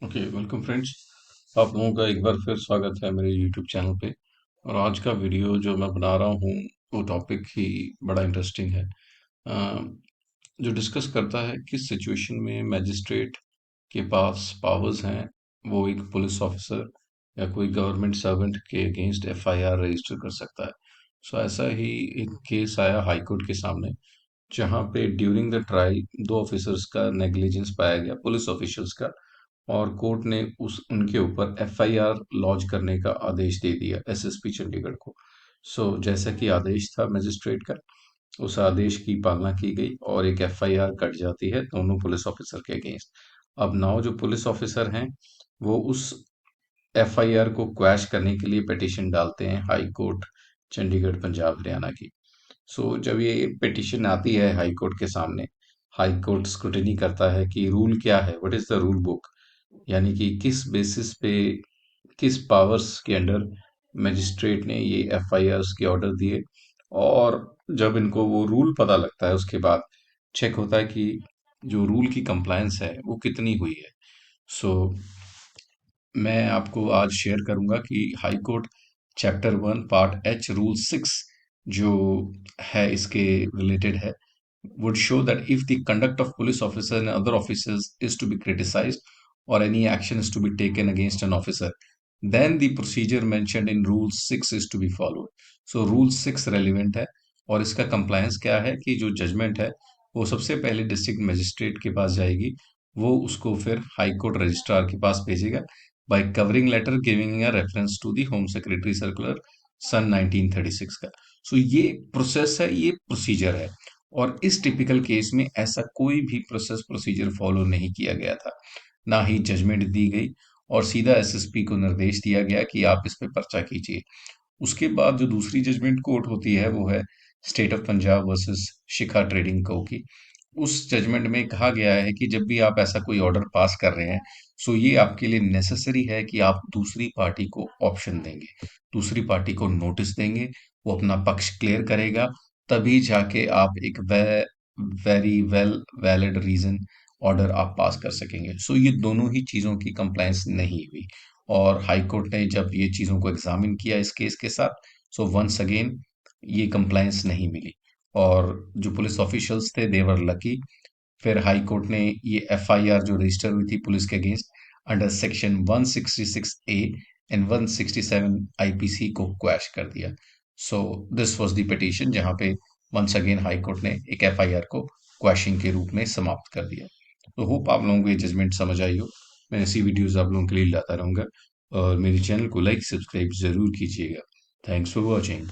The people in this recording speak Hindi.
Okay, welcome friends. आप लोगों का एक बार फिर स्वागत है मेरे यूट्यूब चैनल पे। और आज का वीडियो जो मैं बना रहा हूँ वो टॉपिक ही बड़ा इंटरेस्टिंग है। जो डिस्कस करता है किस सिचुएशन में मैजिस्ट्रेट के पास पावर्स हैं वो एक पुलिस ऑफिसर या कोई गवर्नमेंट सर्वेंट के अगेंस्ट एफआईआर रजिस्टर कर सकता है। सो ऐसा ही एक केस आया हाई कोर्ट के सामने, जहां पे ड्यूरिंग द ट्रायल दो ऑफिसर्स का नेग्लिजेंस पाया गया, पुलिस ऑफिशियल्स का। और कोर्ट ने उस उनके ऊपर एफआईआर लॉन्च करने का आदेश दे दिया एसएसपी चंडीगढ़ को। जैसा कि आदेश था मजिस्ट्रेट का, उस आदेश की पालना की गई और एक एफआईआर कट जाती है दोनों पुलिस ऑफिसर के अगेंस्ट। अब नाउ जो पुलिस ऑफिसर हैं वो उस एफआईआर को क्वैश करने के लिए पिटीशन डालते हैं हाई कोर्ट चंडीगढ़ पंजाब हरियाणा की। जब ये पिटीशन आती है हाई कोर्ट के सामने, हाई कोर्ट स्क्रूटिनी करता है कि रूल क्या है, what is the rule book, यानी कि किस बेसिस पे, किस पावर्स के अंडर मजिस्ट्रेट ने ये एफआईआर के ऑर्डर दिए। और जब इनको वो रूल पता लगता है उसके बाद चेक होता है कि जो रूल की कंप्लायंस है वो कितनी हुई है। सो मैं आपको आज शेयर करूंगा कि high court chapter 1 part H rule 6 जो है इसके रिलेटेड है, would show that if the conduct of police officers and other officers is to be criticized or any action is to be taken against an officer, then the procedure mentioned in Rule 6 is to be followed. So Rule 6 relevant है। और इसका compliance क्या है कि जो judgment है वो सबसे पहले डिस्ट्रिक्ट मजिस्ट्रेट के पास जाएगी, वो उसको फिर हाई कोर्ट रजिस्ट्रार के पास भेजेगा by covering letter giving a reference to the home secretary circular सन 1936 का। ये प्रोसेस है, ये प्रोसीजर है। और इस टिपिकल केस में ऐसा कोई भी प्रोसेस प्रोसीजर फॉलो नहीं किया गया था, ना ही जजमेंट दी गई, और सीधा एसएसपी को निर्देश दिया गया कि आप इस पे पर्चा कीजिए। उसके बाद जो दूसरी जजमेंट कोर्ट होती है वो है state of Punjab versus Shikha trading को की। उस जजमेंट में कहा गया है कि जब भी आप ऐसा कोई ऑर्डर पास कर रहे हैं, ये आपके लिए नेसेसरी है कि आप दूसरी पार्टी को ऑप्शन देंगे, दूसरी पार्टी को नोटिस देंगे, वो अपना पक्ष क्लियर करेगा, तभी जाके आप एक very well valid reason order आप पास कर सकेंगे। ये दोनों ही चीजों की कंप्लायंस नहीं हुई। और हाई कोर्ट ने जब ये चीजों को एग्जामिन किया इस केस के साथ, वंस अगेन ये कंप्लायंस नहीं मिली। और जो पुलिस ऑफिशियल्स थे देवर लकी। फिर हाई कोर्ट ने ये एफआईआर जो रजिस्टर हुई थी पुलिस के against under section 166 A and 167 IPC को क्वैश कर दिया। दिस वाज द पिटीशन जहां पे वंस अगेन हाई कोर्ट ने एक एफआईआर को क्वैशिंग के रूप में समाप्त कर दिया। होप आप लोगों को ये जजमेंट समझ आई हो। मैं ऐसी वीडियोस आप लोगों के लिए लाता रहूंगा। और मेरे चैनल को लाइक सब्सक्राइब जरूर कीजिएगा। Thanks for watching.